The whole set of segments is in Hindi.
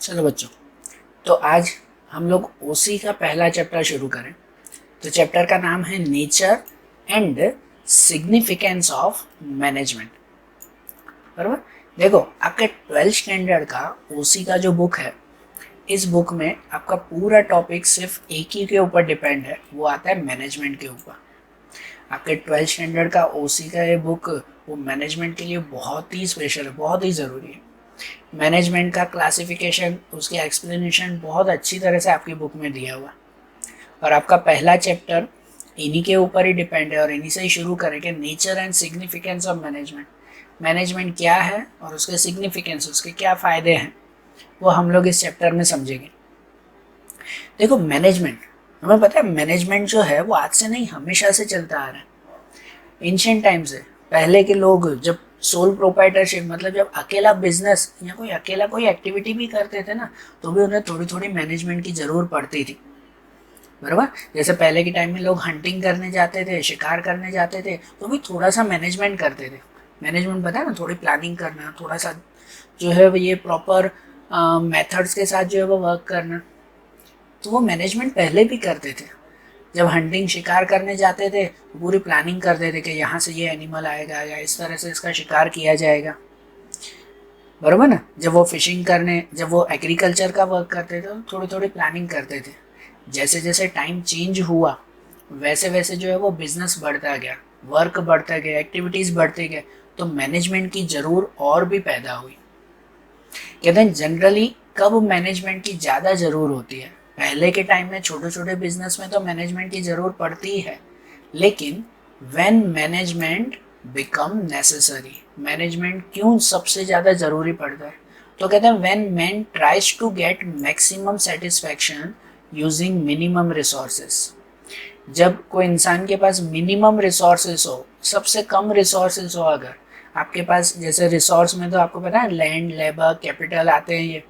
चलो बच्चों, तो आज हम लोग ओसी का पहला चैप्टर शुरू करें। तो चैप्टर का नाम है nature and significance of management. बराबर। देखो, आपके 12th स्टैंडर्ड का ओसी का जो बुक है, इस बुक में आपका पूरा टॉपिक सिर्फ एक ही के ऊपर डिपेंड है, वो आता है मैनेजमेंट के ऊपर। आपके 12th स्टैंडर्ड का ओसी का ये बुक वो मैनेजमेंट के लिए बहुत ही स्पेशल है, बहुत ही ज़रूरी है। मैनेजमेंट का क्लासिफिकेशन, उसकी एक्सप्लेनेशन बहुत अच्छी तरह से आपकी बुक में दिया हुआ। और आपका पहला चैप्टर इन्हीं के ऊपर ही डिपेंड है और इन्हीं से ही शुरू करेंगे। Nature and significance of management. Management क्या है और उसके सिग्निफिकेंस, उसके क्या फ़ायदे हैं, वो हम लोग इस चैप्टर में समझेंगे। देखो, मैनेजमेंट, हमें पता है मैनेजमेंट जो है वो आज से नहीं, हमेशा से चलता आ रहा है। एंशिएंट टाइम से पहले के लोग जब सोल प्रोप्राइटरशिप, मतलब जब अकेला बिजनेस या कोई अकेला कोई एक्टिविटी भी करते थे ना, तो भी उन्हें थोड़ी थोड़ी मैनेजमेंट की ज़रूर पड़ती थी। बराबर। जैसे पहले के टाइम में लोग हंटिंग करने जाते थे, शिकार करने जाते थे, तो भी थोड़ा सा मैनेजमेंट करते थे। मैनेजमेंट पता है ना, थोड़ी प्लानिंग करना, थोड़ा सा जो है ये प्रॉपर मेथड्स के साथ जो है वो वर्क करना, तो वो मैनेजमेंट पहले भी करते थे। जब हंटिंग शिकार करने जाते थे तो पूरी प्लानिंग करते थे कि यहाँ से ये एनिमल आएगा या इस तरह से इसका शिकार किया जाएगा। बराबर ना। जब वो फिशिंग करने, जब वो एग्रीकल्चर का वर्क करते थे तो थोड़ी थोड़ी प्लानिंग करते थे। जैसे जैसे टाइम चेंज हुआ वैसे वैसे जो है वो बिजनेस बढ़ता गया, वर्क बढ़ता गया, एक्टिविटीज़ बढ़ते गए, तो मैनेजमेंट की ज़रूर और भी पैदा हुई। कहते हैं जनरली कब मैनेजमेंट की ज़्यादा ज़रूर होती है, पहले के टाइम में छोटे छोटे बिजनेस में तो मैनेजमेंट की ज़रूर पड़ती है, लेकिन when management become necessary, management क्यों सबसे ज़्यादा ज़रूरी पड़ता है, तो कहते हैं when man tries to get maximum satisfaction using minimum resources. जब कोई इंसान के पास मिनिमम रिसोर्सेस हो, सबसे कम रिसोर्सेस हो, अगर आपके पास, जैसे रिसोर्स में तो आपको पता है लैंड, लेबर, कैपिटल आते हैं ये,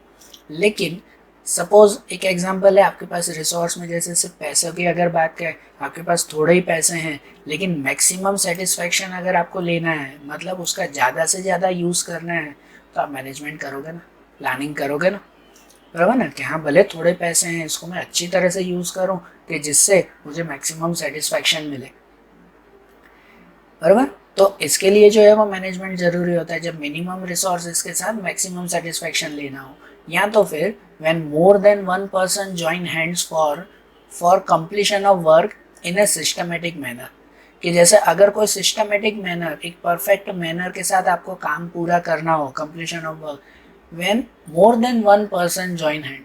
लेकिन सपोज एक एग्जांपल है, आपके पास रिसोर्स में जैसे सिर्फ पैसों की अगर बात करें, आपके पास थोड़े ही पैसे हैं, लेकिन मैक्सिमम सेटिस्फैक्शन अगर आपको लेना है, मतलब उसका ज़्यादा से ज़्यादा यूज़ करना है, तो आप मैनेजमेंट करोगे ना, प्लानिंग करोगे ना। बराबर ना, कि हाँ भले थोड़े पैसे हैं, इसको मैं अच्छी तरह से यूज़ करूँ कि जिससे मुझे मैक्सिमम सेटिस्फैक्शन मिले। बराबर। तो इसके लिए जो है वो मैनेजमेंट ज़रूरी होता है, जब मिनिमम रिसोर्सेज के साथ मैक्सिमम सेटिस्फैक्शन लेना हो, या तो फिर when more than one person join hands for completion of work in a systematic manner, कि जैसे अगर कोई सिस्टमेटिक मैनर, एक परफेक्ट मैनर के साथ आपको काम पूरा करना हो, completion of work, when more than one person join hand,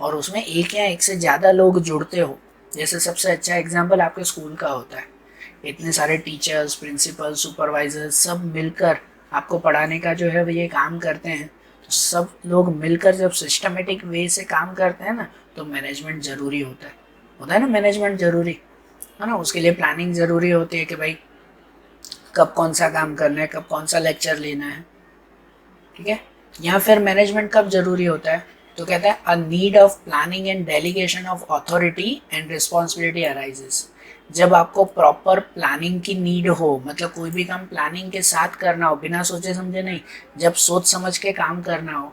और उसमें एक या एक से ज़्यादा लोग जुड़ते हो। जैसे सबसे अच्छा एग्जाम्पल आपके स्कूल का होता है, इतने सारे टीचर्स, प्रिंसिपल, सुपरवाइजर सब मिलकर आपको पढ़ाने का जो है वो ये काम करते हैं। तो सब लोग मिलकर जब सिस्टमेटिक वे से काम करते हैं ना, तो मैनेजमेंट ज़रूरी होता है ना, मैनेजमेंट ज़रूरी है ना। उसके लिए प्लानिंग ज़रूरी होती है कि भाई कब कौन सा काम करना है, कब कौन सा लेक्चर लेना है, ठीक है। या फिर मैनेजमेंट कब ज़रूरी होता है, तो कहता है a need of planning and delegation of authority and responsibility arises. जब आपको प्रॉपर प्लानिंग की नीड हो, मतलब कोई भी काम प्लानिंग के साथ करना हो, बिना सोचे समझे नहीं, जब सोच समझ के काम करना हो,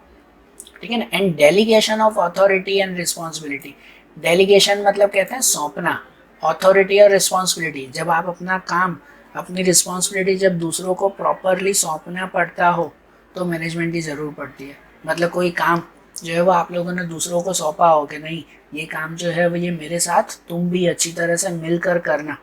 ठीक है ना। And delegation of authority and responsibility. Delegation मतलब कहते हैं सौंपना, अथॉरिटी और रिस्पॉन्सिबिलिटी, जब आप अपना काम, अपनी रिस्पॉन्सिबिलिटी जब दूसरों को प्रॉपरली सौंपना पड़ता हो, तो मैनेजमेंट की ज़रूर पड़ती है। मतलब कोई काम जो है वो आप लोगों ने दूसरों को सौंपा हो कि नहीं, ये काम जो है वो ये मेरे साथ तुम भी अच्छी तरह से मिलकर करना,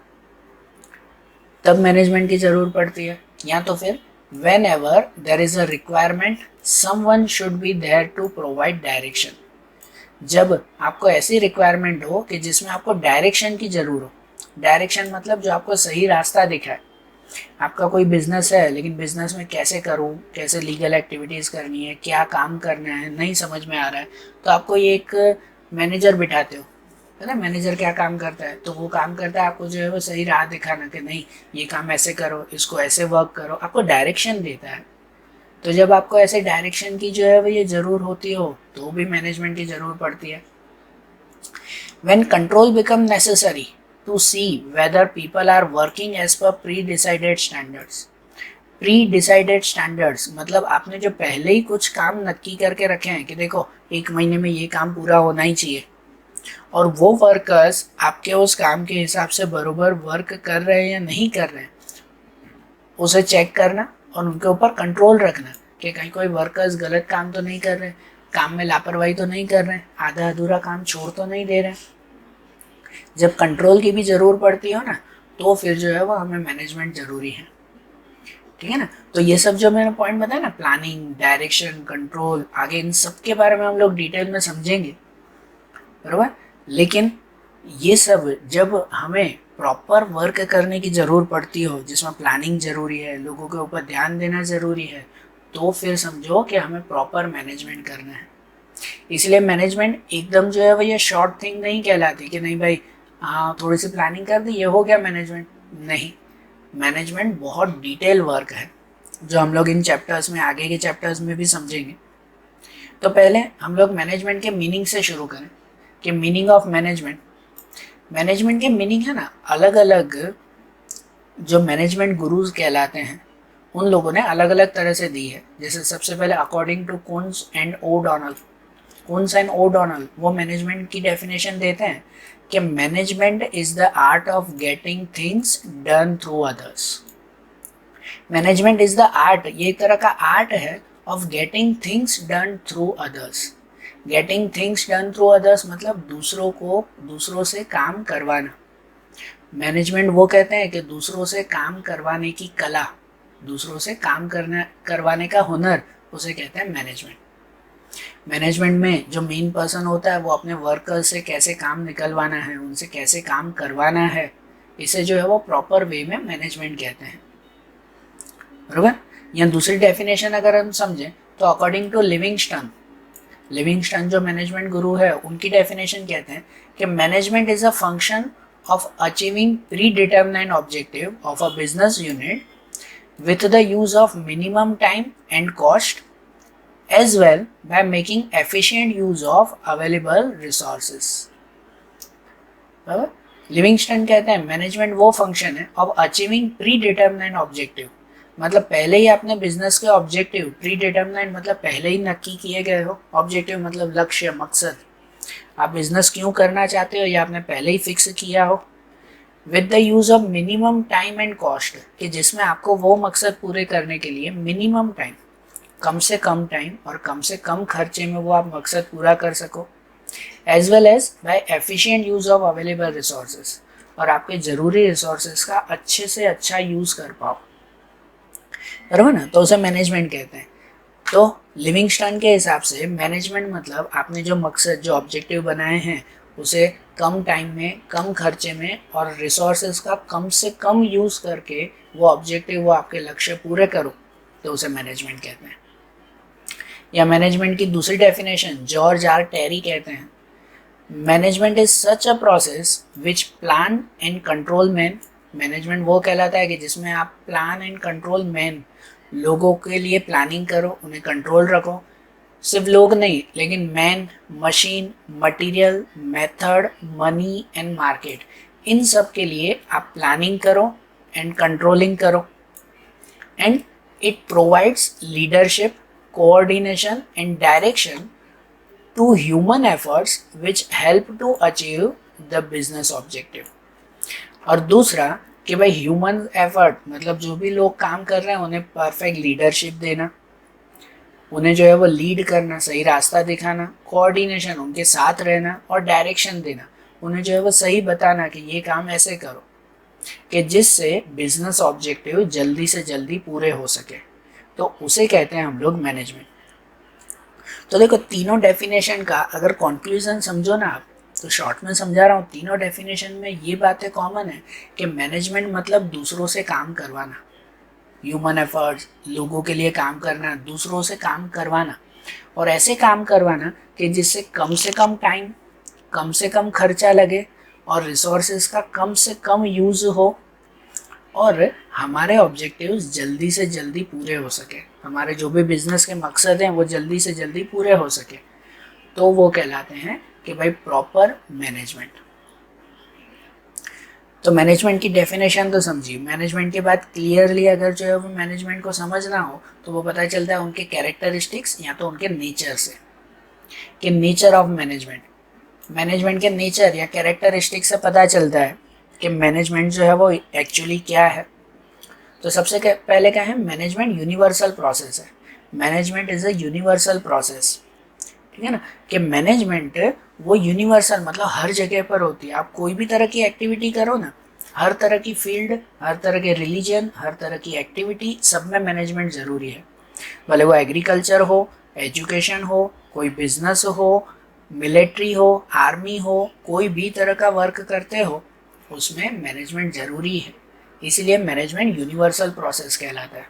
तब मैनेजमेंट की ज़रूरत पड़ती है। या तो फिर whenever there is a requirement someone should be there to provide direction. जब आपको ऐसी रिक्वायरमेंट हो कि जिसमें आपको डायरेक्शन की ज़रूरत हो, डायरेक्शन मतलब जो आपको सही रास्ता दिखाए। आपका कोई बिजनेस है, लेकिन बिजनेस में कैसे करूँ, कैसे लीगल एक्टिविटीज़ करनी है, क्या काम करना है, नहीं समझ में आ रहा है, तो आपको ये एक मैनेजर बिठाते हो, है ना। मैनेजर क्या काम करता है, तो वो काम करता है आपको जो है वो सही राह दिखाना कि नहीं ये काम ऐसे करो, इसको ऐसे वर्क करो, आपको डायरेक्शन देता है। तो जब आपको ऐसे डायरेक्शन की जो है वो ये ज़रूर होती हो, तो भी मैनेजमेंट की ज़रूर पड़ती है। When control become necessary to see whether people are working as per pre-decided standards, pre decided standards, मतलब आपने जो पहले ही कुछ काम नक्की करके रखे हैं कि देखो 1 महीने में ये काम पूरा होना ही चाहिए, और वो वर्कर्स आपके उस काम के हिसाब से बरोबर वर्क कर रहे हैं या नहीं कर रहे हैं, उसे चेक करना और उनके ऊपर कंट्रोल रखना कि कहीं कोई वर्कर्स गलत काम तो नहीं कर रहे, काम में लापरवाही तो नहीं कर रहे, आधा अधूरा काम छोड़ तो नहीं दे रहे। जब कंट्रोल की भी ज़रूर पड़ती हो ना, तो फिर जो है वो हमें मैनेजमेंट ज़रूरी है, ठीक है ना। तो ये सब जो मैंने पॉइंट बताया ना, प्लानिंग, डायरेक्शन, कंट्रोल, आगे इन सब के बारे में हम लोग डिटेल में समझेंगे, बराबर। लेकिन ये सब जब हमें प्रॉपर वर्क करने की ज़रूरत पड़ती हो, जिसमें प्लानिंग ज़रूरी है, लोगों के ऊपर ध्यान देना ज़रूरी है, तो फिर समझो कि हमें प्रॉपर मैनेजमेंट करना है। इसलिए मैनेजमेंट एकदम जो है वो ये शॉर्ट थिंग नहीं कहलाती कि नहीं भाई हाँ थोड़ी सी प्लानिंग कर दी ये हो गया मैनेजमेंट, नहीं। मैनेजमेंट बहुत डिटेल वर्क है जो हम लोग इन चैप्टर्स में, आगे के चैप्टर्स में भी समझेंगे। तो पहले हम लोग मैनेजमेंट के मीनिंग से शुरू करें कि मीनिंग ऑफ मैनेजमेंट। मैनेजमेंट के मीनिंग है ना, अलग अलग जो मैनेजमेंट गुरुज कहलाते हैं उन लोगों ने अलग अलग तरह से दी है। जैसे सबसे पहले अकॉर्डिंग टू कुन्स एंड ओडॉनल, कुन्स एंड ओडॉनल वो मैनेजमेंट की डेफिनेशन देते हैं कि management is the art of getting things done through others. Management is the art, ये एक तरह का आर्ट है, of getting things done through others. Getting things done through others मतलब दूसरों से काम करवाना। मैनेजमेंट वो कहते हैं कि दूसरों से काम करवाने की कला, दूसरों से काम करवाने का हुनर, उसे कहते हैं मैनेजमेंट। मैनेजमेंट में जो मेन पर्सन होता है वो अपने वर्कर्स से कैसे काम निकलवाना है, उनसे कैसे काम करवाना है, इसे जो है वो प्रॉपर वे में मैनेजमेंट कहते हैं, बराबर। या दूसरी डेफिनेशन अगर हम समझें तो अकॉर्डिंग टू लिविंगस्टन, लिविंगस्टन जो मैनेजमेंट गुरु है उनकी डेफिनेशन कहते हैं कि management is a function of achieving predetermined objective of a business unit with the use of minimum time and cost as well by making efficient use of available resources। Livingstone कहते हैं मैनेजमेंट वो फंक्शन है of achieving predetermined objective, मतलब पहले ही आपने बिजनेस के ऑब्जेक्टिव, प्री डिटर्मिनेड मतलब पहले ही नक्की किए गए हो, ऑब्जेक्टिव मतलब लक्ष्य, मकसद, आप बिजनेस क्यों करना चाहते हो ये आपने पहले ही फिक्स किया हो, with the use of minimum time and cost, कि जिसमें आपको वो मकसद पूरे करने के लिए मिनिमम टाइम, कम से कम टाइम और कम से कम खर्चे में वो आप मकसद पूरा कर सको, as well as by efficient use of available resources, और आपके ज़रूरी रिसोर्सेज का अच्छे से अच्छा यूज़ कर पाओ, बराबर ना। तो उसे मैनेजमेंट कहते हैं। तो लिविंगस्टन के हिसाब से मैनेजमेंट मतलब आपने जो मकसद, जो ऑब्जेक्टिव बनाए हैं उसे कम टाइम में, कम खर्चे में और रिसोर्सेज का कम से कम यूज़ करके वो ऑब्जेक्टिव, वो आपके लक्ष्य पूरे करो, तो उसे मैनेजमेंट कहते हैं। या मैनेजमेंट की दूसरी डेफिनेशन जॉर्ज आर टेरी कहते हैं, management is such a process which plan and control man. Management वो कहलाता है कि जिसमें आप प्लान एंड कंट्रोल मैन, लोगों के लिए प्लानिंग करो, उन्हें कंट्रोल रखो, सिर्फ लोग नहीं लेकिन man, machine, material, method, money and market, इन सब के लिए आप प्लानिंग करो एंड कंट्रोलिंग करो, and it provides leadership, coordination and direction to human efforts which help to achieve the business objective. और दूसरा कि भाई ह्यूमन एफर्ट मतलब जो भी लोग काम कर रहे हैं उन्हें परफेक्ट लीडरशिप देना, उन्हें जो है वो लीड करना, सही रास्ता दिखाना, कोऑर्डिनेशन उनके साथ रहना, और डायरेक्शन देना, उन्हें जो है वो सही बताना कि ये काम ऐसे करो कि जिससे बिजनेस ऑब्जेक्टिव जल्दी से जल्दी पूरे हो सके, तो उसे कहते हैं हम लोग मैनेजमेंट। तो देखो तीनों डेफिनेशन का अगर कंक्लूजन समझो ना आप, तो शॉर्ट में समझा रहा हूँ, तीनों डेफिनेशन में ये बातें कॉमन है कि मैनेजमेंट मतलब दूसरों से काम करवाना, ह्यूमन एफर्ट्स, लोगों के लिए काम करना, दूसरों से काम करवाना, और ऐसे काम करवाना कि जिससे कम से कम टाइम, कम से कम खर्चा लगे और रिसोर्सेज का कम से कम यूज़ हो, और हमारे ऑब्जेक्टिव्स जल्दी से जल्दी पूरे हो सके, हमारे जो भी बिजनेस के मकसद हैं वो जल्दी से जल्दी पूरे हो सके, तो वो कहलाते हैं कि भाई प्रॉपर मैनेजमेंट। तो मैनेजमेंट की डेफिनेशन तो समझिए। मैनेजमेंट के बाद क्लियरली अगर जो है वो मैनेजमेंट को समझना हो तो वो पता चलता है उनके कैरेक्टरिस्टिक्स या तो उनके नेचर से, कि नेचर ऑफ मैनेजमेंट, मैनेजमेंट के नेचर या कैरेक्टरिस्टिक्स से पता चलता है कि मैनेजमेंट जो है वो एक्चुअली क्या है। तो सबसे पहले क्या है, मैनेजमेंट यूनिवर्सल प्रोसेस है। Management is a universal process, ठीक है ना, कि मैनेजमेंट वो यूनिवर्सल मतलब हर जगह पर होती है। आप कोई भी तरह की एक्टिविटी करो ना, हर तरह की फील्ड, हर तरह के रिलीजन, हर तरह की एक्टिविटी, सब में मैनेजमेंट ज़रूरी है। भले वो एग्रीकल्चर हो, एजुकेशन हो, कोई बिजनेस हो, मिलिट्री हो, आर्मी हो, कोई भी तरह का वर्क करते हो उसमें मैनेजमेंट ज़रूरी है। इसीलिए मैनेजमेंट यूनिवर्सल प्रोसेस कहलाता है।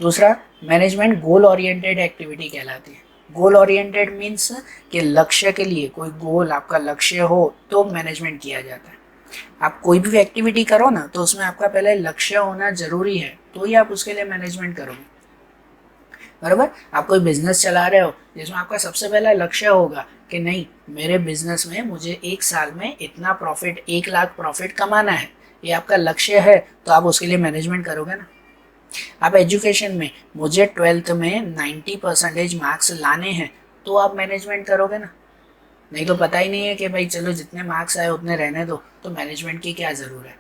दूसरा, मैनेजमेंट गोल ओरिएंटेड एक्टिविटी कहलाती है। गोल ओरिएंटेड मीन्स कि लक्ष्य के लिए, कोई गोल आपका लक्ष्य हो तो मैनेजमेंट किया जाता है। आप कोई भी एक्टिविटी करो ना तो उसमें आपका पहले लक्ष्य होना जरूरी है, तो ही आप उसके लिए मैनेजमेंट करोगे, बराबर। आप कोई बिजनेस चला रहे हो जिसमें आपका सबसे पहला लक्ष्य होगा कि नहीं, मेरे बिजनेस में मुझे एक साल में इतना प्रॉफिट, 1 लाख प्रॉफिट कमाना है, ये आपका लक्ष्य है, तो आप उसके लिए मैनेजमेंट करोगे ना। आप एजुकेशन में, मुझे 12th में 90% मार्क्स लाने हैं, तो आप मैनेजमेंट करोगे ना। नहीं तो पता ही नहीं है कि भाई चलो जितने मार्क्स आए उतने रहने दो, तो मैनेजमेंट की क्या ज़रूरत है,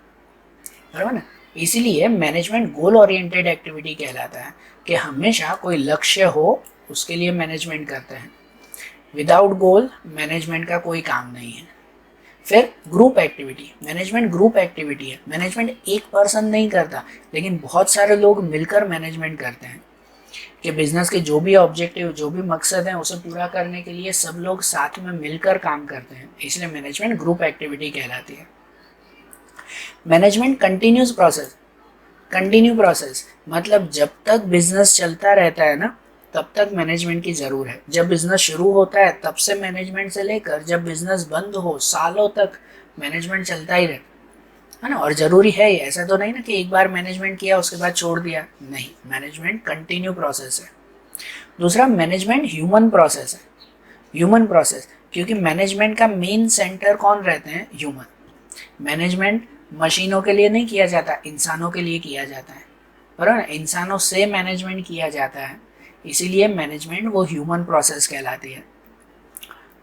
बराबर ना। इसीलिए मैनेजमेंट गोल ओरिएंटेड एक्टिविटी कहलाता है कि हमेशा कोई लक्ष्य हो उसके लिए मैनेजमेंट करते हैं। विदाउट गोल मैनेजमेंट का कोई काम नहीं है। फिर group activity, management group activity है। मैनेजमेंट एक पर्सन नहीं करता, लेकिन बहुत सारे लोग मिलकर मैनेजमेंट करते हैं कि बिजनेस के जो भी ऑब्जेक्टिव, जो भी मकसद हैं उसे पूरा करने के लिए सब लोग साथ में मिलकर काम करते हैं, इसलिए मैनेजमेंट ग्रुप एक्टिविटी कहलाती है। Management continuous process, continue process मतलब जब तक बिजनेस चलता रहता है ना तब तक मैनेजमेंट की ज़रूर है। जब बिजनेस शुरू होता है तब से मैनेजमेंट से लेकर जब बिजनेस बंद हो, सालों तक मैनेजमेंट चलता ही रहता है ना। और ज़रूरी है, ऐसा तो नहीं ना कि एक बार मैनेजमेंट किया उसके बाद छोड़ दिया, नहीं, मैनेजमेंट कंटिन्यू प्रोसेस है। दूसरा, मैनेजमेंट ह्यूमन प्रोसेस है। ह्यूमन प्रोसेस, क्योंकि मैनेजमेंट का मेन सेंटर कौन रहते हैं, ह्यूमन। मैनेजमेंट मशीनों के लिए नहीं किया जाता, इंसानों के लिए किया जाता है, बराबर। इंसानों से मैनेजमेंट किया जाता है, इसीलिए मैनेजमेंट वो ह्यूमन प्रोसेस कहलाती है।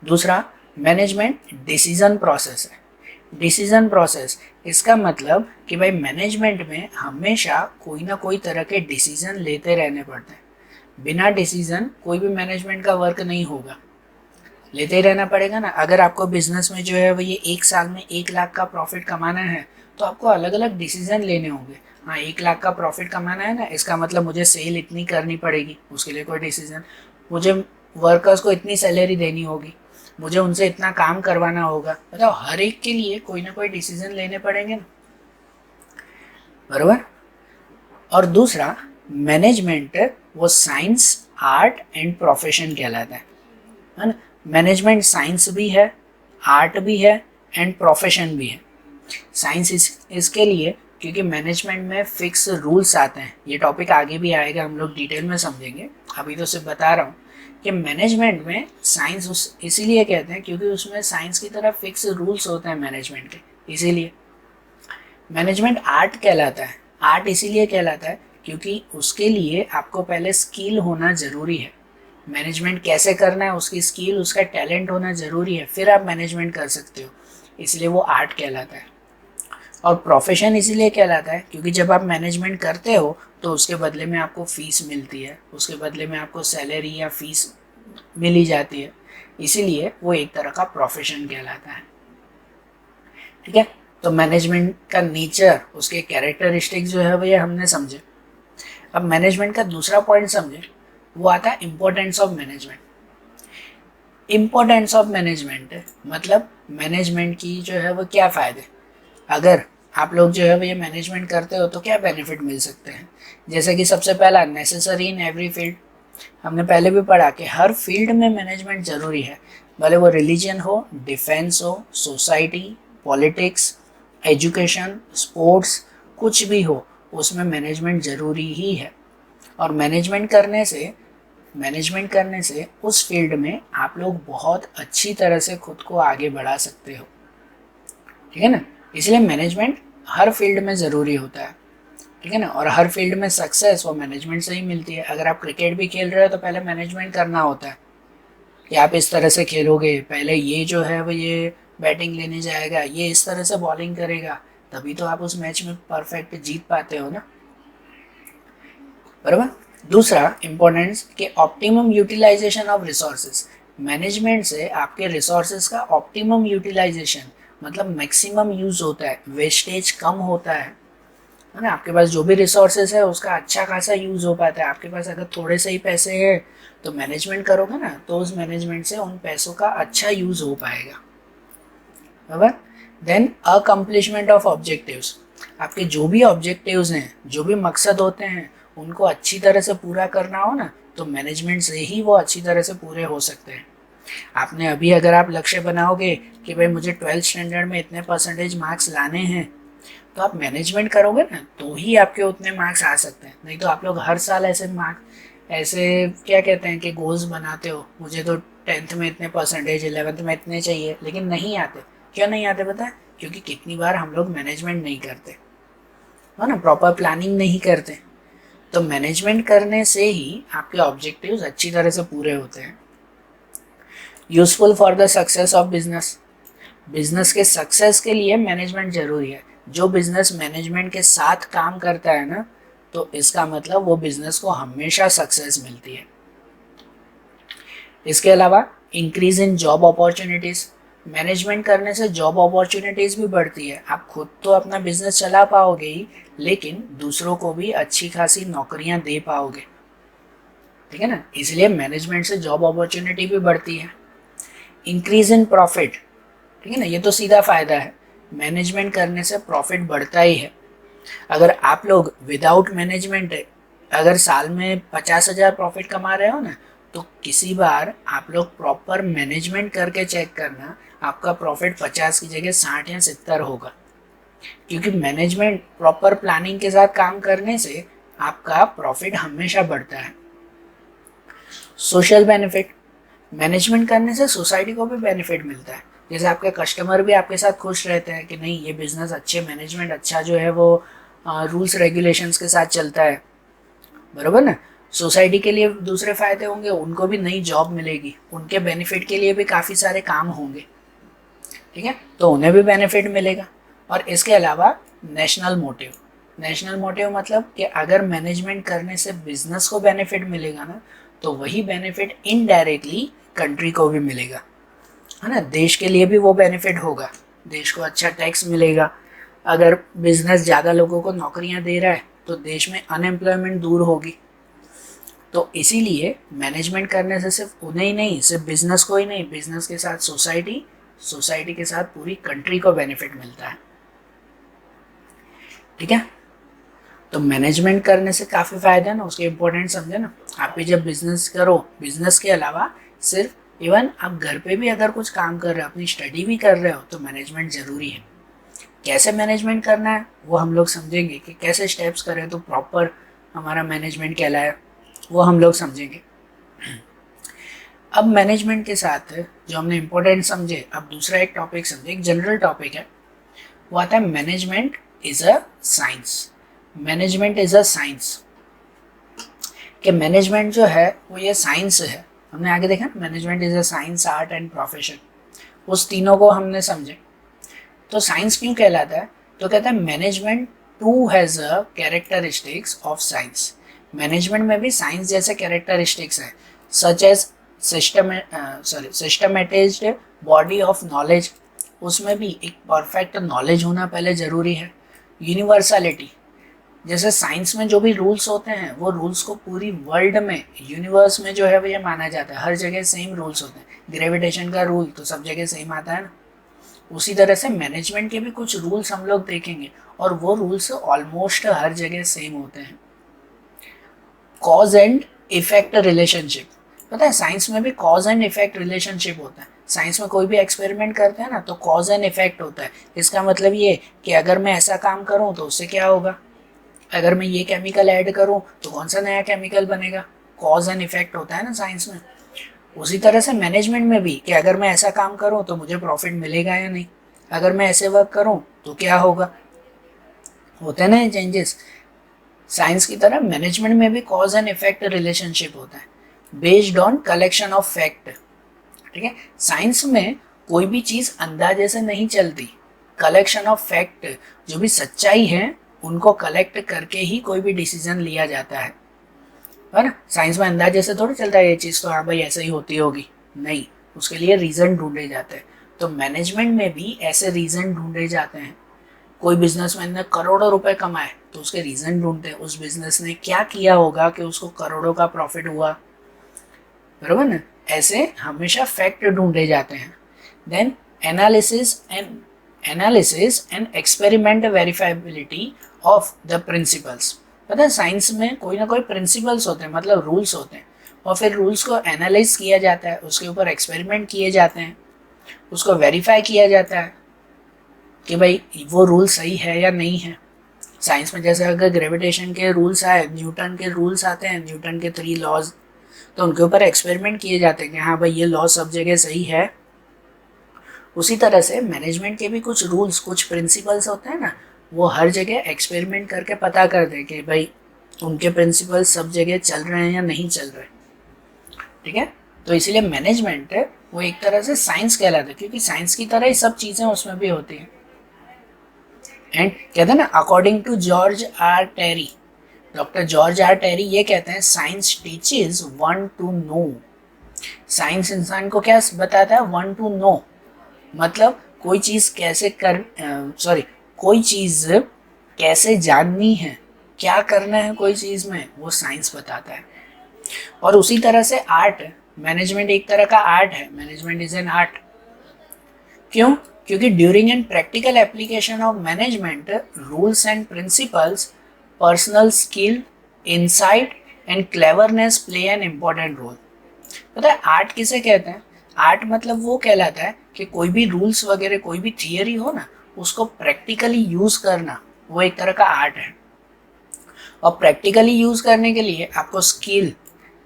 दूसरा, मैनेजमेंट डिसीजन प्रोसेस है। डिसीजन प्रोसेस, इसका मतलब कि भाई मैनेजमेंट में हमेशा कोई ना कोई तरह के डिसीजन लेते रहने पड़ते हैं। बिना डिसीजन कोई भी मैनेजमेंट का वर्क नहीं होगा, लेते ही रहना पड़ेगा ना। अगर आपको बिजनेस में जो है वो ये एक साल में 1 लाख का प्रॉफिट कमाना है तो आपको अलग अलग डिसीजन लेने होंगे। हाँ, 1 लाख का प्रॉफिट कमाना है ना, इसका मतलब मुझे सेल इतनी करनी पड़ेगी, उसके लिए कोई डिसीजन। मुझे वर्कर्स को इतनी सैलरी देनी होगी, मुझे उनसे इतना काम करवाना होगा, मतलब हर एक के लिए कोई ना कोई डिसीजन लेने पड़ेंगे ना, बराबर। और दूसरा, मैनेजमेंट वो साइंस, आर्ट एंड प्रोफेशन कहलाता है ना। मैनेजमेंट साइंस भी है, आर्ट भी है एंड प्रोफेशन भी है। साइंस इसके लिए क्योंकि मैनेजमेंट में फिक्स रूल्स आते हैं, ये टॉपिक आगे भी आएगा, हम लोग डिटेल में समझेंगे, अभी तो सिर्फ बता रहा हूँ कि मैनेजमेंट में साइंस इसीलिए कहते हैं क्योंकि उसमें साइंस की तरह फिक्स रूल्स होते हैं मैनेजमेंट के, इसीलिए। मैनेजमेंट आर्ट कहलाता है। आर्ट इसीलिए कहलाता है क्योंकि उसके लिए आपको पहले स्किल होना ज़रूरी है। मैनेजमेंट कैसे करना है उसकी स्किल, उसका टैलेंट होना ज़रूरी है, फिर आप मैनेजमेंट कर सकते हो, इसलिए वो आर्ट कहलाता है। और प्रोफेशन इसीलिए कहलाता है क्योंकि जब आप मैनेजमेंट करते हो तो उसके बदले में आपको फ़ीस मिलती है, उसके बदले में आपको सैलरी या फीस मिली जाती है, इसीलिए वो एक तरह का प्रोफेशन कहलाता है, ठीक है। तो मैनेजमेंट का नेचर, उसके कैरेक्टरिस्टिक जो है वो ये हमने समझे। अब मैनेजमेंट का दूसरा पॉइंट समझे, वो आता है importance of management. Importance of management मतलब मैनेजमेंट की जो है वो क्या फ़ायदे, अगर आप लोग जो है वो ये मैनेजमेंट करते हो तो क्या बेनिफिट मिल सकते हैं। जैसे कि सबसे पहला, नेसेसरी इन एवरी फील्ड। हमने पहले भी पढ़ा कि हर फील्ड में मैनेजमेंट ज़रूरी है, भले वो रिलीजन हो, डिफेंस हो, सोसाइटी, पॉलिटिक्स, एजुकेशन, स्पोर्ट्स, कुछ भी हो, उसमें मैनेजमेंट ज़रूरी ही है। और मैनेजमेंट करने से उस फील्ड में आप लोग बहुत अच्छी तरह से खुद को आगे बढ़ा सकते हो, ठीक है ना। इसलिए मैनेजमेंट हर फील्ड में ज़रूरी होता है, ठीक है ना। और हर फील्ड में सक्सेस वो मैनेजमेंट से ही मिलती है। अगर आप क्रिकेट भी खेल रहे हो तो पहले मैनेजमेंट करना होता है कि आप इस तरह से खेलोगे, पहले ये जो है वो ये बैटिंग लेने जाएगा, ये इस तरह से बॉलिंग करेगा, तभी तो आप उस मैच में परफेक्ट जीत पाते हो ना, बराबर। दूसरा इम्पोर्टेंस कि optimum utilization of resources. Management से आपके रिसोर्सेज का ऑप्टिमम यूटिलाइजेशन मतलब मैक्सिमम यूज होता है, वेस्टेज कम होता है ना। आपके पास जो भी रिसोर्सेज है उसका अच्छा खासा यूज हो पाता है। आपके पास अगर थोड़े से ही पैसे हैं तो मैनेजमेंट करोगे ना, तो उस मैनेजमेंट से उन पैसों का अच्छा यूज हो पाएगा, बराबर। Then accomplishment of objectives. आपके जो भी ऑब्जेक्टिव्स हैं, जो भी मकसद होते हैं, उनको अच्छी तरह से पूरा करना हो ना, तो मैनेजमेंट से ही वो अच्छी तरह से पूरे हो सकते हैं। आपने अभी अगर आप लक्ष्य बनाओगे कि भाई मुझे 12th स्टैंडर्ड में इतने परसेंटेज मार्क्स लाने हैं, तो आप मैनेजमेंट करोगे ना तो ही आपके उतने मार्क्स आ सकते हैं। नहीं तो आप लोग हर साल ऐसे ऐसे क्या कहते हैं कि गोल्स बनाते हो, मुझे तो 10th में इतने परसेंटेज, 11th में इतने चाहिए, लेकिन नहीं आते। क्यों नहीं आते पता है? क्योंकि कितनी बार हम लोग मैनेजमेंट नहीं करते, है ना, प्रॉपर प्लानिंग नहीं करते। तो मैनेजमेंट करने से ही आपके ऑब्जेक्टिव्स अच्छी तरह से पूरे होते हैं। Useful for the success of business. Business के सक्सेस के लिए मैनेजमेंट जरूरी है। जो बिजनेस मैनेजमेंट के साथ काम करता है ना, तो इसका मतलब वो बिजनेस को हमेशा सक्सेस मिलती है। इसके अलावा increase in job opportunities. Management करने से जॉब अपॉर्चुनिटीज भी बढ़ती है। आप खुद तो अपना बिजनेस चला पाओगे ही, लेकिन दूसरों को भी अच्छी खासी नौकरियां दे पाओगे, ठीक है ना। इसलिए मैनेजमेंट से जॉब अपॉर्चुनिटी भी बढ़ती है। इंक्रीज इन प्रॉफिट, ठीक है ना, ये तो सीधा फायदा है। मैनेजमेंट करने से प्रॉफिट बढ़ता ही है। अगर आप लोग विदाउट मैनेजमेंट अगर साल में 50,000 प्रॉफिट कमा रहे हो ना, तो किसी बार आप लोग प्रॉपर मैनेजमेंट करके चेक करना, आपका प्रॉफिट 50 की जगह 60 या 70 होगा। क्योंकि मैनेजमेंट प्रॉपर प्लानिंग के साथ काम करने से आपका प्रॉफिट हमेशा बढ़ता है। Social benefit. मैनेजमेंट करने से सोसाइटी को भी बेनिफिट मिलता है। जैसे आपके कस्टमर भी आपके साथ खुश रहते हैं कि नहीं, ये बिजनेस अच्छे मैनेजमेंट अच्छा जो है वो रूल्स रेगुलेशंस के साथ चलता है, बराबर ना। सोसाइटी के लिए दूसरे फायदे होंगे, उनको भी नई जॉब मिलेगी, उनके बेनिफिट के लिए भी काफ़ी सारे काम होंगे, ठीक है, तो उन्हें भी बेनिफिट मिलेगा। और इसके अलावा नेशनल मोटिव। नेशनल मोटिव मतलब कि अगर मैनेजमेंट करने से बिजनेस को बेनिफिट मिलेगा ना, तो वही बेनिफिट इनडायरेक्टली कंट्री को भी मिलेगा, है ना। देश के लिए भी वो बेनिफिट होगा, देश को अच्छा टैक्स मिलेगा। अगर बिजनेस ज़्यादा लोगों को नौकरियां दे रहा है तो देश में अनएम्प्लॉयमेंट दूर होगी। तो इसीलिए मैनेजमेंट करने से सिर्फ उन्हें ही नहीं, सिर्फ बिजनेस को ही नहीं, बिजनेस के साथ सोसाइटी, सोसाइटी के साथ पूरी कंट्री को बेनिफिट मिलता है, ठीक है। तो मैनेजमेंट करने से काफ़ी फायदा है ना, उसके इम्पोर्टेंट समझे ना। आप भी जब बिजनेस करो, बिजनेस के अलावा सिर्फ इवन आप घर पे भी अगर कुछ काम कर रहे हो, अपनी स्टडी भी कर रहे हो, तो मैनेजमेंट ज़रूरी है। कैसे मैनेजमेंट करना है वो हम लोग समझेंगे कि कैसे स्टेप्स करें तो प्रॉपर हमारा मैनेजमेंट कहलाए, वो हम लोग समझेंगे। अब मैनेजमेंट के साथ जो हमने इम्पोर्टेंट समझे, अब दूसरा एक टॉपिक समझे, एक जनरल टॉपिक है, वो आता है management is a science. Management is a science, कि मैनेजमेंट जो है वो ये साइंस है। हमने आगे देखा management is a science, art and profession, उस तीनों को हमने समझे। तो साइंस क्यों कहलाता है? तो कहता है management to has a characteristics of science. Management में भी साइंस जैसे कैरेक्टरिस्टिक्स हैं, such as systematized body of knowledge, उसमें भी एक परफेक्ट नॉलेज होना पहले ज़रूरी है। यूनिवर्सलिटी, जैसे साइंस में जो भी रूल्स होते हैं वो रूल्स को पूरी वर्ल्ड में, यूनिवर्स में जो है वो ये माना जाता है, हर जगह सेम रूल्स होते हैं। ग्रेविटेशन का रूल तो सब जगह सेम आता है ना। उसी तरह से मैनेजमेंट के भी कुछ रूल्स हम लोग देखेंगे और वो रूल्स ऑलमोस्ट हर जगह सेम होते हैं। कॉज एंड इफेक्ट रिलेशनशिप, पता है साइंस में भी कॉज एंड इफेक्ट रिलेशनशिप होता है। साइंस में कोई भी एक्सपेरिमेंट करते हैं ना तो कॉज एंड इफेक्ट होता है। इसका मतलब ये कि अगर मैं ऐसा काम करूँ तो उससे क्या होगा, अगर मैं ये केमिकल ऐड करूँ तो कौन सा नया केमिकल बनेगा, कॉज एंड इफेक्ट होता है ना साइंस में। उसी तरह से मैनेजमेंट में भी कि अगर मैं ऐसा काम करूँ तो मुझे प्रॉफिट मिलेगा या नहीं, अगर मैं ऐसे वर्क करूं तो क्या होगा, होते हैं ना ये चेंजेस। साइंस की तरह मैनेजमेंट में भी कॉज एंड इफेक्ट रिलेशनशिप होता है based on collection of fact. ठीक है, साइंस में कोई भी चीज अंदाजे से नहीं चलती, कलेक्शन ऑफ फैक्ट, जो भी सच्चाई है उनको कलेक्ट करके ही कोई भी डिसीजन लिया जाता है ना। साइंस में अंदाजे से थोड़ी चलता है ये चीज तो हाँ भाई ऐसे ही होती होगी, नहीं, उसके लिए रीजन ढूंढे जाते हैं। तो मैनेजमेंट में भी ऐसे रीजन ढूंढे जाते हैं। कोई बिजनेसमैन ने करोड़ों रुपए कमाए तो उसके रीजन ढूंढते हैं, उस बिजनेस ने क्या किया होगा कि उसको करोड़ों का प्रॉफिट हुआ, बरोबर ना। ऐसे हमेशा फैक्ट ढूंढे जाते हैं। Then analysis and experiment verifiability of the principles. पता है साइंस में कोई ना कोई प्रिंसिपल्स होते हैं, मतलब रूल्स होते हैं, और फिर रूल्स को एनालाइज किया जाता है, उसके ऊपर एक्सपेरिमेंट किए जाते हैं, उसको वेरीफाई किया जाता है कि भाई वो रूल सही है या नहीं है। साइंस में जैसे अगर ग्रेविटेशन के रूल्स आए, न्यूटन के रूल्स आते हैं, न्यूटन के 3 लॉज, तो उनके ऊपर एक्सपेरिमेंट किए जाते हैं कि हाँ भाई ये लॉ सब जगह सही है। उसी तरह से मैनेजमेंट के भी कुछ रूल्स, कुछ प्रिंसिपल्स होते हैं ना, वो हर जगह एक्सपेरिमेंट करके पता कर दे कि भाई उनके प्रिंसिपल्स सब जगह चल रहे हैं या नहीं चल रहे। ठीक है, तो इसीलिए मैनेजमेंट वो एक तरह से साइंस कहलाता है, क्योंकि साइंस की तरह ही सब चीज़ें उसमें भी होती हैं। एंड कहते हैं ना, according to George R Terry, doctor George R Terry ये कहते हैं science teaches one to know. Science इंसान को क्या बताता है, वन टू नो, मतलब कोई चीज़ कैसे कोई चीज़ कैसे जाननी है, क्या करना है कोई चीज़ में, वो साइंस बताता है। और उसी तरह से आर्ट, मैनेजमेंट एक तरह का आर्ट है, मैनेजमेंट इज एन आर्ट। क्यों? क्योंकि during and practical application of management rules and principles, personal skill, insight and cleverness play an important role. पता है आर्ट किसे कहते हैं? आर्ट मतलब वो कहलाता है कि कोई भी रूल्स वगैरह, कोई भी थियरी हो ना, उसको प्रैक्टिकली यूज करना, वो एक तरह का आर्ट है। और प्रैक्टिकली यूज करने के लिए आपको स्किल,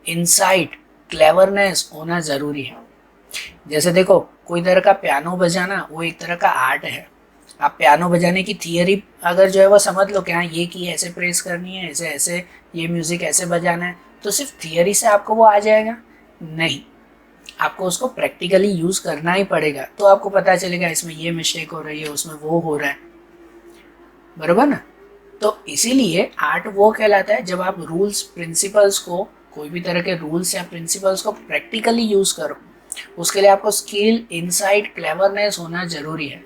इंसाइट, क्लेवरनेस होना जरूरी है। जैसे देखो, कोई तरह का पियानो बजाना वो एक तरह का आर्ट है। आप पियानो बजाने की थियरी अगर जो है वो समझ लो कि हाँ ये की ऐसे प्रेस करनी है, ऐसे ऐसे ये म्यूजिक ऐसे बजाना है, तो सिर्फ थियरी से आपको वो आ जाएगा? नहीं, आपको उसको प्रैक्टिकली यूज करना ही पड़ेगा, तो आपको पता चलेगा इसमें ये मिस्टेक हो रही है, उसमें वो हो रहा है, बरोबर ना। तो इसीलिए आर्ट वो कहलाता है जब आप रूल्स प्रिंसिपल्स को, कोई भी तरह के रूल्स या प्रिंसिपल्स को प्रैक्टिकली यूज करो। उसके लिए आपको स्किल, इनसाइट, क्लेवरनेस होना जरूरी है।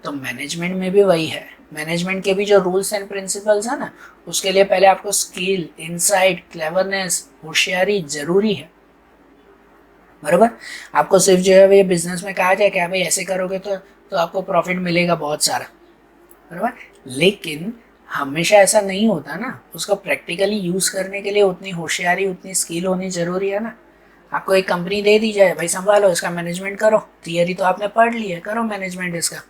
तो मैनेजमेंट में भी वही है। मैनेजमेंट के भी जो रूल्स एंड प्रिंसिपल्स है ना, उसके लिए पहले आपको स्किल, इनसाइट, क्लेवरनेस, होशियारी जरूरी है, बरोबर। आपको सिर्फ जो है ये बिजनेस में कहा जाए कि भाई ऐसे करोगे तो आपको प्रॉफिट मिलेगा बहुत सारा, बरोबर। लेकिन हमेशा ऐसा नहीं होता ना, उसको प्रैक्टिकली यूज करने के लिए उतनी होशियारी, उतनी स्किल होनी जरूरी है ना। आपको एक कंपनी दे दी जाए, भाई संभालो इसका मैनेजमेंट करो, थियरी तो आपने पढ़ ली है, करो मैनेजमेंट इसका।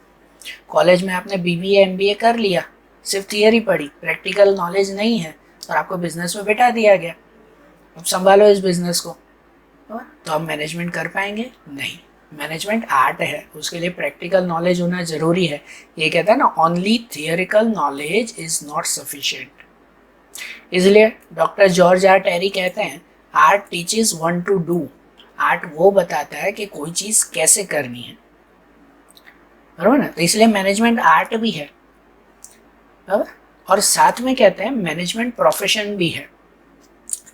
कॉलेज में आपने बीबीए एमबीए कर लिया, सिर्फ थियरी पढ़ी, प्रैक्टिकल नॉलेज नहीं है, और आपको बिजनेस में बैठा दिया गया, अब संभालो इस बिजनेस को, तो आप मैनेजमेंट कर पाएंगे? नहीं। मैनेजमेंट आर्ट है, उसके लिए प्रैक्टिकल नॉलेज होना जरूरी है। ये कहता है ना, only theoretical knowledge is not sufficient. इसलिए डॉक्टर जॉर्ज आर टेरी कहते हैं art teaches one to do. Art वो बताता है कि कोई चीज कैसे करनी है, बराबर ना। तो इसलिए मैनेजमेंट आर्ट भी है, बराबर। और साथ में कहते हैं मैनेजमेंट प्रोफेशन भी है।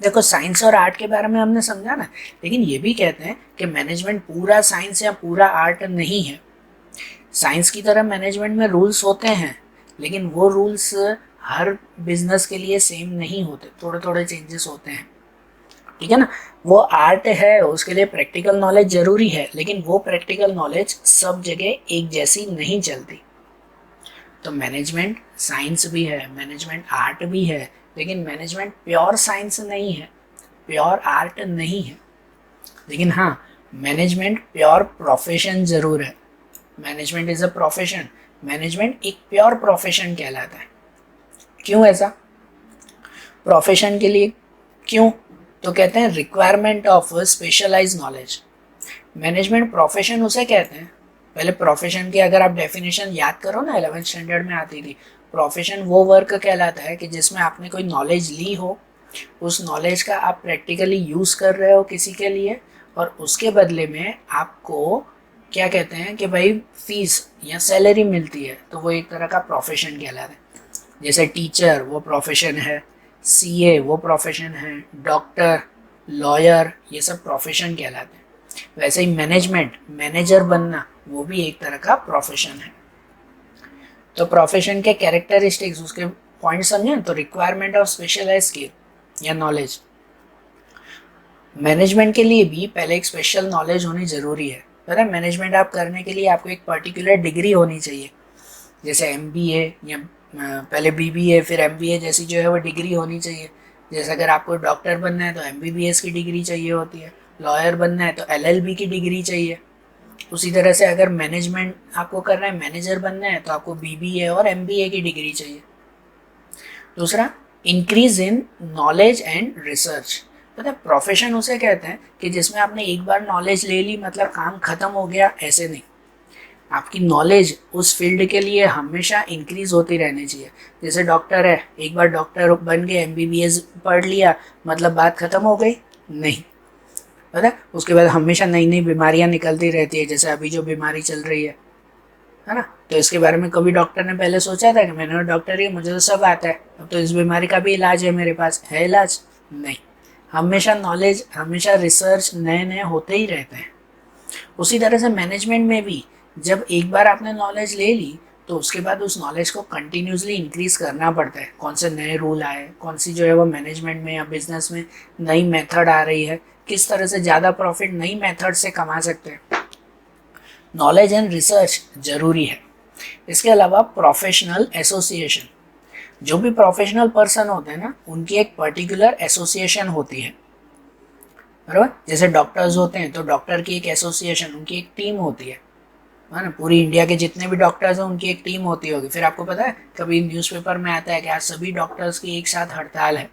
देखो, साइंस और आर्ट के बारे में हमने समझा ना, लेकिन ये भी कहते हैं कि मैनेजमेंट पूरा साइंस या पूरा आर्ट नहीं है। साइंस की तरह मैनेजमेंट में रूल्स होते हैं, लेकिन वो रूल्स हर बिजनेस के लिए सेम नहीं होते, थोड़े थोड़े चेंजेस होते हैं, ठीक है ना। वो आर्ट है, उसके लिए प्रैक्टिकल नॉलेज जरूरी है, लेकिन वो प्रैक्टिकल नॉलेज सब जगह एक जैसी नहीं चलती। तो मैनेजमेंट साइंस भी है, मैनेजमेंट आर्ट भी है, लेकिन मैनेजमेंट प्योर साइंस नहीं है, प्योर आर्ट नहीं है। लेकिन हाँ, मैनेजमेंट प्योर प्रोफेशन जरूर है। Management is a profession, management एक प्योर प्रोफेशन कहलाता है। क्यों ऐसा? प्रोफेशन के लिए क्यों? तो कहते हैं requirement of specialized knowledge. Management profession उसे कहते हैं पहले प्रोफेशन की अगर आप डेफिनेशन याद करो ना, 11th स्टैंडर्ड में आती थी। प्रोफेशन वो वर्क कहलाता है कि जिसमें आपने कोई नॉलेज ली हो, उस नॉलेज का आप प्रैक्टिकली यूज़ कर रहे हो किसी के लिए, और उसके बदले में आपको क्या कहते हैं कि भाई फीस या सैलरी मिलती है, तो वो एक तरह का प्रोफेशन कहलाता है। जैसे टीचर वो प्रोफेशन है, सीए वो प्रोफेशन है, डॉक्टर, लॉयर, ये सब प्रोफेशन कहलाते हैं। वैसे ही मैनेजमेंट, मैनेजर बनना, वो भी एक तरह का प्रोफेशन है। तो प्रोफेशन के कैरेक्टरिस्टिक्स, उसके पॉइंट समझें तो रिक्वायरमेंट ऑफ स्पेशलाइज स्किल या नॉलेज। मैनेजमेंट के लिए भी पहले एक स्पेशल नॉलेज होनी ज़रूरी है। पता है, मैनेजमेंट आप करने के लिए आपको एक पर्टिकुलर डिग्री होनी चाहिए, जैसे एमबीए या पहले बीबीए फिर एमबीए जैसी जो है वो डिग्री होनी चाहिए। जैसे अगर आपको डॉक्टर बनना है तो एमबीबीएस की डिग्री चाहिए होती है, लॉयर बनना है तो एलएलबी की डिग्री चाहिए। उसी तरह से अगर मैनेजमेंट आपको करना है, मैनेजर बनना है, तो आपको बीबीए और एमबीए की डिग्री चाहिए। दूसरा, increase in knowledge and research. पता है, प्रोफेशन उसे कहते हैं कि जिसमें आपने एक बार नॉलेज ले ली मतलब काम खत्म हो गया, ऐसे नहीं। आपकी नॉलेज उस फील्ड के लिए हमेशा इंक्रीज होती रहनी चाहिए। जैसे डॉक्टर है, एक बार डॉक्टर बन गए, एमबीबीएस पढ़ लिया मतलब बात खत्म हो गई, नहीं। पता है, उसके बाद हमेशा नई नई बीमारियां निकलती रहती है। जैसे अभी जो बीमारी चल रही है ना, तो इसके बारे में कभी डॉक्टर ने पहले सोचा था कि मैंने डॉक्टर ही, मुझे तो सब आता है, अब तो इस बीमारी का भी इलाज है, मेरे पास है इलाज? नहीं। हमेशा नॉलेज, हमेशा रिसर्च नए नए होते ही रहते हैं। उसी तरह से मैनेजमेंट में भी जब एक बार आपने नॉलेज ले ली तो उसके बाद उस नॉलेज को कंटिन्यूसली इंक्रीज करना पड़ता है। कौन से नए रूल आए, कौन सी जो है वो मैनेजमेंट में या बिजनेस में नई मेथड आ रही है, किस तरह से ज़्यादा प्रॉफिट नई मेथड से कमा सकते हैं। नॉलेज एंड रिसर्च जरूरी है। इसके अलावा प्रोफेशनल एसोसिएशन, जो भी प्रोफेशनल पर्सन होते हैं ना, उनकी एक पर्टिकुलर एसोसिएशन होती है, बराबर। जैसे डॉक्टर्स होते हैं तो डॉक्टर की एक एसोसिएशन, उनकी एक टीम होती है ना। पूरी इंडिया के जितने भी डॉक्टर्स हैं उनकी एक टीम होती होगी। फिर आपको पता है कभी न्यूज़पेपर में आता है कि आज सभी डॉक्टर्स की एक साथ हड़ताल है,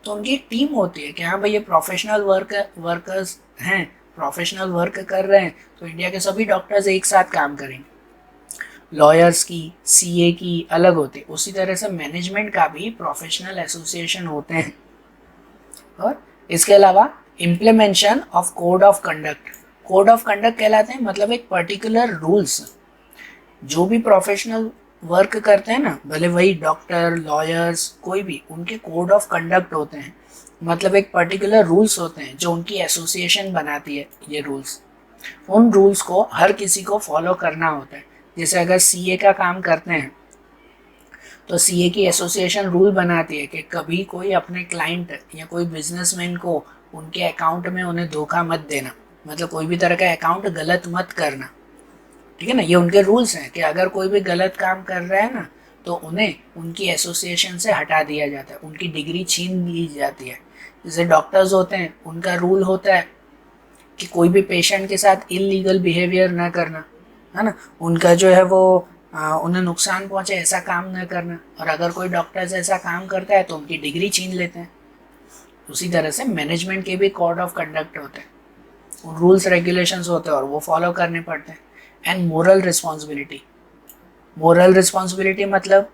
तो उनकी एक टीम होती है कि हाँ भाई ये प्रोफेशनल वर्कर्स हैं, प्रोफेशनल वर्क कर रहे हैं, तो इंडिया के सभी डॉक्टर्स एक साथ काम करेंगे। लॉयर्स की, सीए की अलग होती है। उसी तरह से मैनेजमेंट का भी प्रोफेशनल एसोसिएशन होते हैं। और इसके अलावा implementation of code of conduct. Code of conduct कहलाते हैं मतलब एक पर्टिकुलर रूल्स। जो भी प्रोफेशनल वर्क करते हैं ना, भले वही डॉक्टर, लॉयर्स, कोई भी, उनके कोड ऑफ कंडक्ट होते हैं। मतलब एक पर्टिकुलर रूल्स होते हैं जो उनकी एसोसिएशन बनाती है। ये रूल्स, उन रूल्स को हर किसी को फॉलो करना होता है। जैसे अगर सीए का काम करते हैं तो सीए की एसोसिएशन रूल बनाती है कि कभी कोई अपने क्लाइंट या कोई बिजनेसमैन को उनके अकाउंट में उन्हें धोखा मत देना, मतलब कोई भी तरह का अकाउंट गलत मत करना, ठीक है ना। ये उनके रूल्स हैं कि अगर कोई भी गलत काम कर रहा है ना तो उन्हें उनकी एसोसिएशन से हटा दिया जाता है, उनकी डिग्री छीन ली जाती है। जैसे डॉक्टर्स होते हैं, उनका रूल होता है कि कोई भी पेशेंट के साथ इलीगल बिहेवियर ना करना, है ना। उनका जो है वो उन्हें नुकसान पहुंचे ऐसा काम न करना। और अगर कोई डॉक्टर्स ऐसा काम करता है तो उनकी डिग्री छीन लेते हैं। उसी तरह से मैनेजमेंट के भी कोड ऑफ कंडक्ट होते हैं, रूल्स रेगुलेशंस होते हैं और वो फॉलो करने पड़ते हैं। And moral responsibility. Moral responsibility मतलब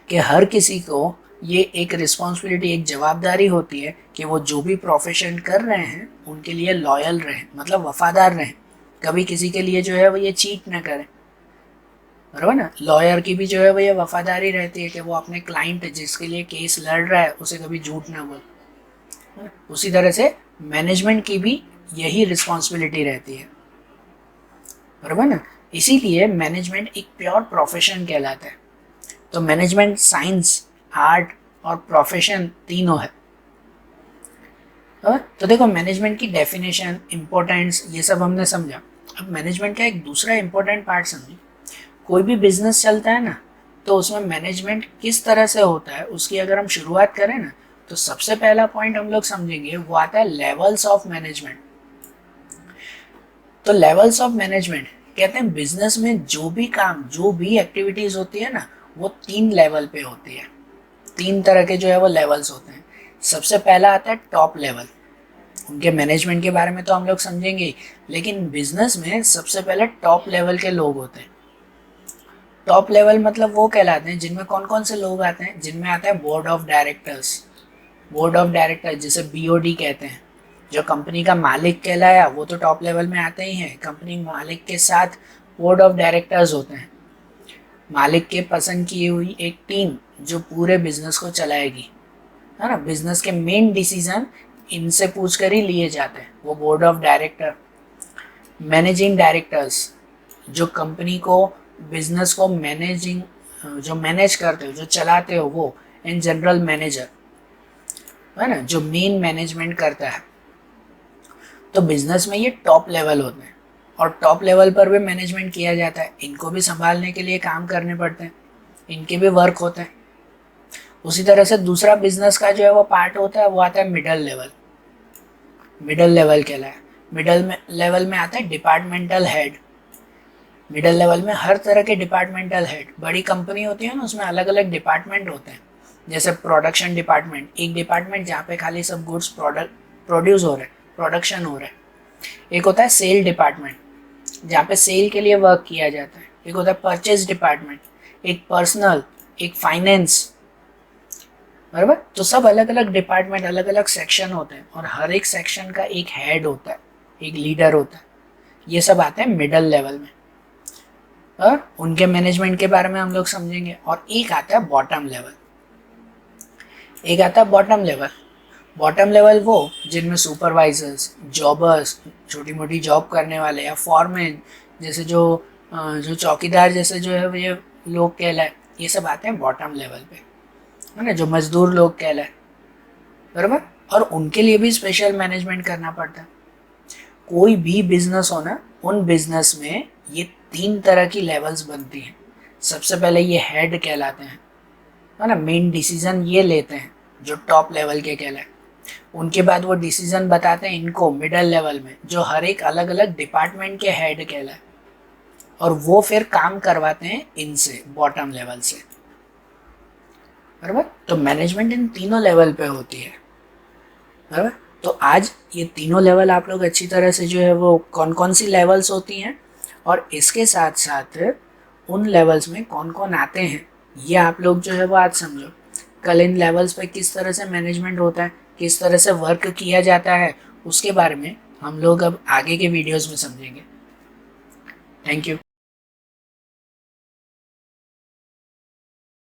कि हर किसी को ये एक रिस्पॉन्सिबिलिटी, एक जवाबदारी होती है कि वो जो भी प्रोफेशन कर रहे हैं उनके लिए लॉयल रहें, मतलब वफादार रहें। कभी किसी के लिए जो है वो ये चीट ना करें, बराबर ना। लॉयर की भी जो है वो ये वफादारी रहती है कि वो अपने क्लाइंट जिसके लिए केस लड़ रहा है उसे कभी झूठ ना बोले। उसी तरह से मैनेजमेंट की भी यही रिस्पॉन्सिबिलिटी रहती है, बराबर ना। इसीलिए मैनेजमेंट एक प्योर प्रोफेशन कहलाता है। तो मैनेजमेंट साइंस, आर्ट और प्रोफेशन तीनों है। तो देखो, मैनेजमेंट की डेफिनेशन, इम्पोर्टेंस, ये सब हमने समझा। अब मैनेजमेंट का एक दूसरा इम्पोर्टेंट पार्ट समझिए। कोई भी बिजनेस चलता है ना, तो उसमें मैनेजमेंट किस तरह से होता है उसकी अगर हम शुरुआत करें ना, तो सबसे पहला पॉइंट हम लोग समझेंगे वो आता है लेवल्स ऑफ मैनेजमेंट। तो लेवल्स ऑफ मैनेजमेंट कहते हैं बिजनेस में जो भी काम, जो भी एक्टिविटीज होती है ना, वो 3 लेवल पे होती है। 3 तरह के जो है वो लेवल्स होते हैं। सबसे पहला आता है टॉप लेवल। उनके मैनेजमेंट के बारे में तो हम लोग समझेंगे ही, लेकिन बिजनेस में सबसे पहले टॉप लेवल के लोग होते हैं। टॉप लेवल मतलब वो कहलाते हैं जिनमें कौन कौन से लोग आते हैं, जिनमें आता है board of directors. Board of directors जिसे बीओडी कहते हैं, जो कंपनी का मालिक कहलाया वो तो टॉप लेवल में आते ही हैं। कंपनी मालिक के साथ बोर्ड ऑफ डायरेक्टर्स होते हैं, मालिक के पसंद की हुई एक टीम जो पूरे बिजनेस को चलाएगी, है ना। बिजनेस के मेन डिसीजन इनसे पूछ कर ही लिए जाते हैं, वो board of director. Managing directors जो कंपनी को, बिजनेस को जो मैनेज करते हो, जो चलाते हो वो। एंड जनरल मैनेजर, है ना, जो मेन मैनेजमेंट करता है। तो बिजनेस में ये टॉप लेवल होते हैं और टॉप लेवल पर भी मैनेजमेंट किया जाता है। इनको भी संभालने के लिए काम करने पड़ते हैं, इनके भी वर्क होते हैं। उसी तरह से दूसरा बिजनेस का जो है वो पार्ट होता है, वो आता है मिडल लेवल। मिडल लेवल कहलाए। मिडल लेवल में आता है डिपार्टमेंटल हेड। मिडल लेवल में हर तरह के डिपार्टमेंटल हेड, बड़ी कंपनी होती है ना, उसमें अलग अलग डिपार्टमेंट होते हैं। जैसे प्रोडक्शन डिपार्टमेंट, एक डिपार्टमेंट जहाँ पे खाली सब गुड्स प्रोड्यूस हो रहे हैं, प्रोडक्शन हो रहा है। एक होता है सेल डिपार्टमेंट, जहाँ पे सेल के लिए वर्क किया जाता है। एक होता है परचेज डिपार्टमेंट, एक पर्सनल, एक फाइनेंस, बराबर। तो सब अलग अलग डिपार्टमेंट, अलग अलग सेक्शन होते हैं और हर एक सेक्शन का एक हेड होता है, एक लीडर होता है। ये सब आते हैं मिडल लेवल में और उनके मैनेजमेंट के बारे में हम लोग समझेंगे। और एक आता है बॉटम लेवल। एक आता है बॉटम लेवल। बॉटम लेवल वो जिनमें सुपरवाइजर्स, जॉबर्स, छोटी मोटी जॉब करने वाले, या फॉरमैन जैसे जो चौकीदार जैसे जो है ये लोग कहलाए, ये सब आते हैं बॉटम लेवल पे, है ना, जो मजदूर लोग कहलाए, बराबर। और उनके लिए भी स्पेशल मैनेजमेंट करना पड़ता है। कोई भी बिजनेस हो ना, उन बिजनेस में ये 3 तरह की लेवल्स बनती हैं। सबसे पहले ये हेड कहलाते हैं, है ना, मेन डिसीजन ये लेते हैं जो टॉप लेवल के कहलाए। उनके बाद वो डिसीजन बताते हैं इनको मिडल लेवल में, जो हर एक अलग अलग डिपार्टमेंट के हेड कहलाए, और वो फिर काम करवाते हैं इनसे, बॉटम लेवल से, बराबर। तो मैनेजमेंट इन तीनों लेवल पे होती है, बराबर। तो आज ये तीनों लेवल आप लोग अच्छी तरह से जो है वो कौन कौन सी लेवल्स होती हैं और इसके साथ साथ उन लेवल्स में कौन कौन आते हैं, ये आप लोग जो है वो आज समझो। कल इन लेवल्स पे किस तरह से मैनेजमेंट होता है, किस तरह से वर्क किया जाता है, उसके बारे में हम लोग अब आगे के वीडियोस में समझेंगे। Thank you.